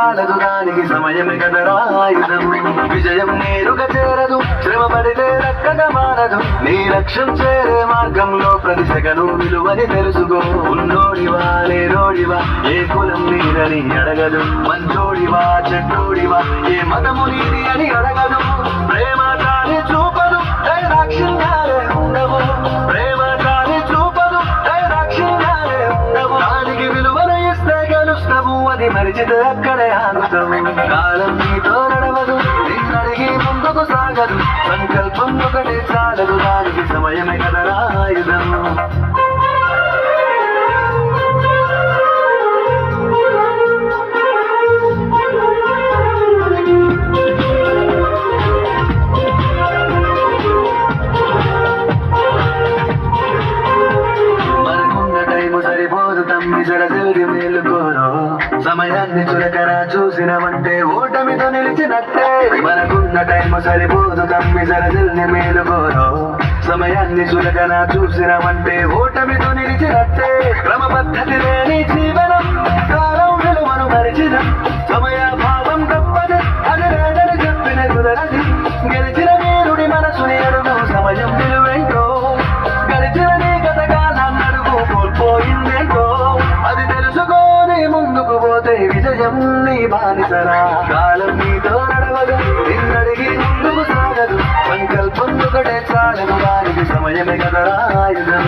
చాలదు దానికి సమయమే కదరా ఆయుధం. విజయం నేరుగా చేరదు, శ్రమ పడితే రక్కగా మారదు. నీ లక్ష్యం చేరే మార్గంలో ప్రతి సెకను విలువని తెలుసుకో. ఉన్నోడివా లేనోడివా ఏ కులం నీదని అడగదు. మంచోడివా చెడ్డోడివా ఏ మతము నీది అని అడగదు. ప్రేమ కాని చూపదు దైదాక్షిణ్యాలే ఉండవు. ప్రేమ కాని చూపదు దైదాక్షిణ్యాలే ఉండవు. దానికి విలువను ఇస్తే గెలుస్తావు, అది మరిచితే అక్కడే ఆగుతావు. కాలం నీతో నడవదు, నిన్నడిగి ముందుకు సాగదు. సంకల్పం ఒకటే చాలదు, దానికి సమయమే కదరా ఆయుధం. సరిపోదు తమ్మి జరజల్ది మేలుకోరు. సమయాన్ని చులకరా చూసినవంటే ఓటమితో నిలిచినట్టే. మనకున్న టైము సరిపోదు తమ్మి జరజల్ని మేలుకోరు. సమయాన్ని చులకరా చూసినవంటే ఓటమితో నిలిచినట్టే. క్రమ పద్ధతి లేని జీవనం కాలం విలువను మరిచిన. సమయాభావం తప్పదు, అది లేదని చెప్పిన కుదరది. గెలిచిన వీరుడి మనసుని అడుగు, సమయం విలువేంటో. గడిచిన నీ గతకాలం అడుగు, కోల్పోయిందేంటో. అది తెలుసుకొని ముందుకు పోతే విజయం నీ బానిసరా. కాలం నీతో నడవదు, నిన్నడిగి ముందుకు సాగదు. సంకల్పం ఒకటే చాలదు, వారికి సమయమే కదరా ఆయుధం.